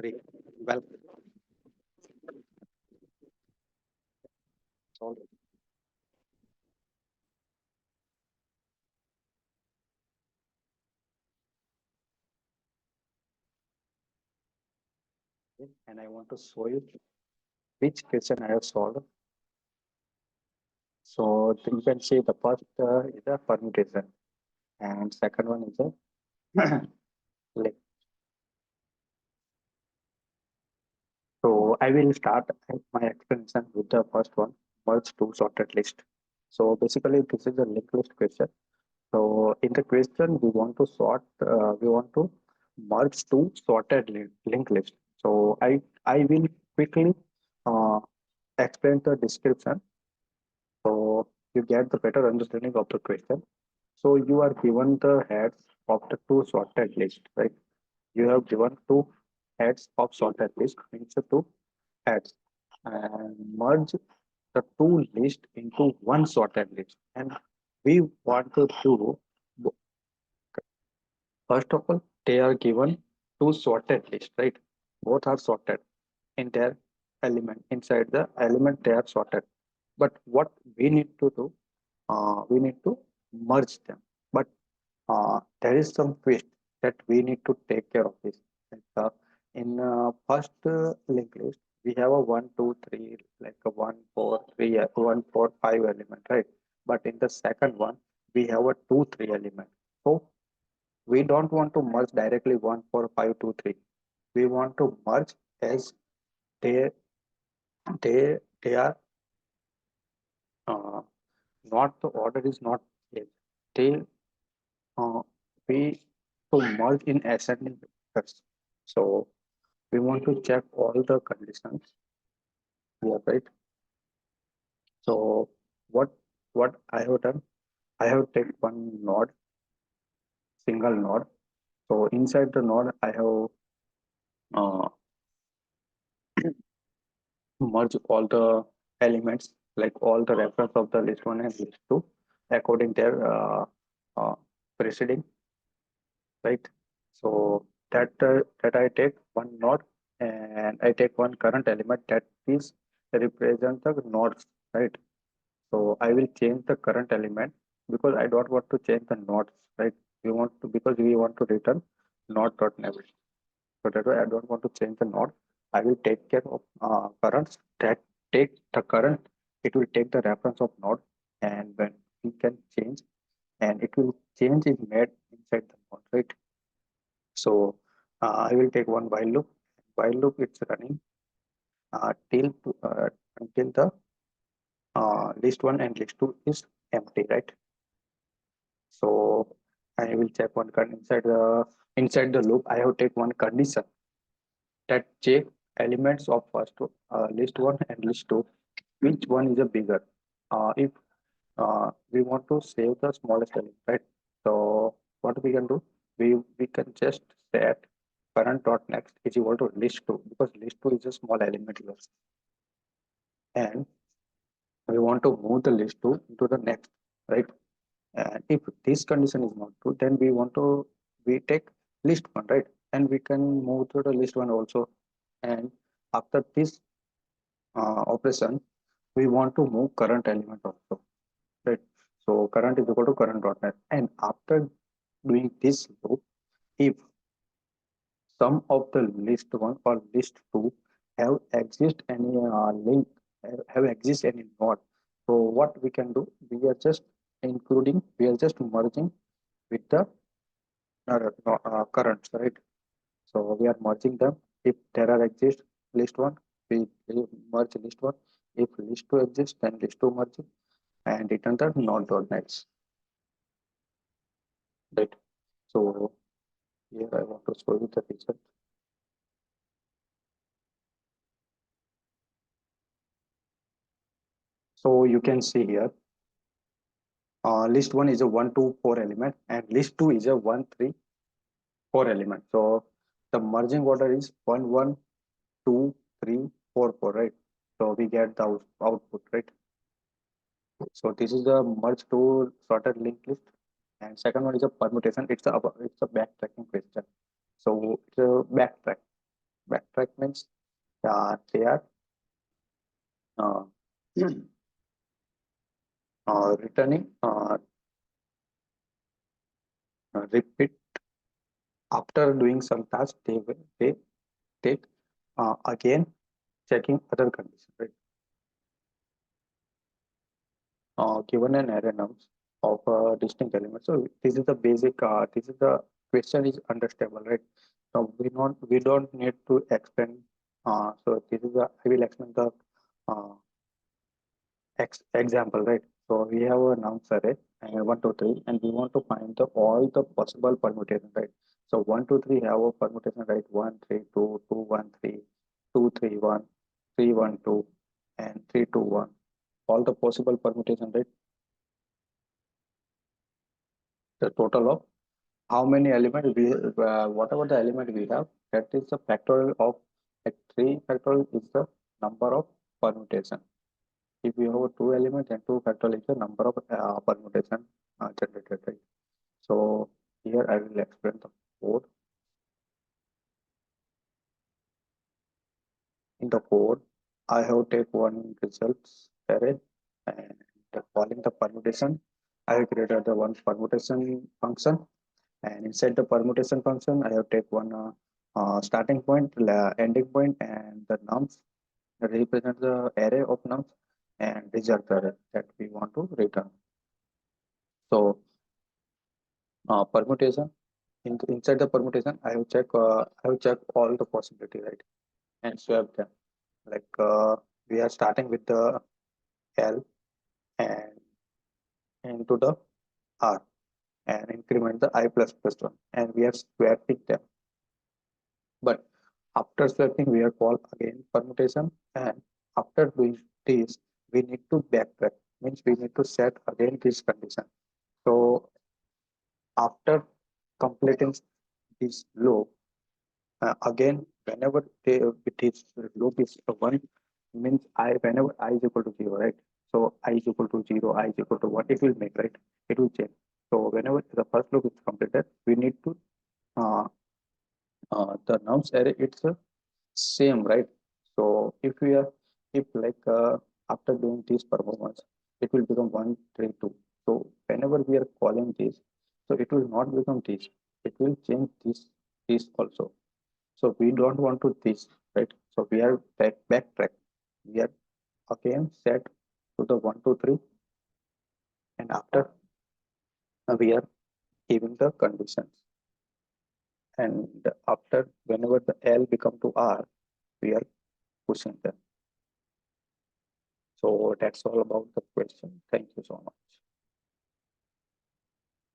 Great. Well, solved. And I want to show you which question I have solved. So you can see the first is a permutation, and second one is a link. So I will start my explanation with the first one, merge two sorted list. So basically, this is a linked list question. So in the question, we want to merge two sorted linked list. So I will quickly uh, explain the description so you get the better understanding of the question. So you are given the heads of the two sorted list, right? You have given two heads of sorted list, means the two heads, and merge the two list into one sorted list. And we want to do, first of all, they are given two sorted list, right? Both are sorted in their element. Inside the element, they are sorted. But what we need to do, we need to merge them. But there is some twist that we need to take care of this. Like, in first linked list, we have a 1, 2, 3, like a 1, 4, 3, 1, 4, 5 element, right? But in the second one, we have a 2, 3 element. So we don't want to merge directly 1, 4, 5, 2, 3. We want to merge as they they are uh, not the order is not changed. They uh, we to merge in ascending vectors. So we want to check all the conditions here, right? So what what I have done, I have take one node, single node. So inside the node, I have uh, merge all the elements, like all the reference of the list one and list two, according their preceding, right? So that I take one node and I take one current element that is represent the nodes, right? So I will change the current element because I don't want to change the nodes, right? We want to because we want to return node dot name. So that way I don't want to change the node. I will take care of currents that take the current. It will take the reference of node, and when we can change, and it will change is made inside the node, right? So I will take one while loop. While loop it's running until the list one and list two is empty, right? So I will check one inside the loop. I have take one condition that check elements of first list one and list two. Which one is a bigger? If we want to save the smallest element, right? So what we can do, we can just set current dot next is equal to list two because list two is a small element here, and we want to move the list two into the next, right? And if this condition is not true, then we take list one, right? And we can move to the list one also. And after this operation, we want to move current element also, right? So current is equal to current dot net. And after doing this loop, if some of the list one or list two have exist any link, have exist any node, so what we can do, we are just merging with the currents, right? So we are merging them. If there are exist list one, we merge list one. If list two exists, then list two merge and return the node dot nets, right? So here I want to show you the result. So you can see here, list one is a 1, 2, 4 element, and list two is a 1, 3, 4 element. So the merging order is 1, 1, 2, 3, 4, 4, right? So we get the output, right? So this is the merge to sorted linked list, and second one is a permutation. It's a backtracking question. So it's a backtrack. backtrack means they are uh, returning repeat after doing some task. They take again checking other conditions, right? Given an array nums of distinct elements. So this is the basic. This is the question is understandable, right? So we don't need to explain. So this is the I will explain the uh, example, right? So we have a nums array and 1, 2, 3, and we want to find the all the possible permutation, right? So 1, 2, 3 have a permutation, right? 1, 3, 2, 2, 1, 3, 2, 3, 1, 3, 1, 2, and 3, 2, 1. All the possible permutation, right? The total of how many elements we whatever the element we have, that is the factorial of like 3 factorial is the number of permutation. If you have 2 elements and 2 factorial is the number of permutation generated, right? So here I will explain the code. In the code, I have take one results array and calling the permutation. I have created the one permutation function, and inside the permutation function, I have take one starting point, ending point, and the nums that represent the array of nums and result array that we want to return. So permutation inside the permutation, I have check all the possibility, right, and swap them. Like we are starting with the L and into the R and increment the I plus plus one, and we are swapping them. But after swapping, we are call again permutation, and after doing this, we need to backtrack. Means we need to set again this condition. So after completing this loop, again whenever it is loop is one, means I whenever I is equal to 0, right? So I is equal to 0, I is equal to 1, it will make, right? It will change. So whenever the first loop is completed, we need to uh, the nums array it's same, right? So if we are if like after doing this performance, it will become 1, 3, 2. So whenever we are calling this, so it will not become this. It will change this also. So we don't want to this, right? So we are backtrack. We are again set to the 1, 2, 3, and after we are giving the conditions. And after whenever the L become to R, we are pushing them. So that's all about the question. Thank you so much.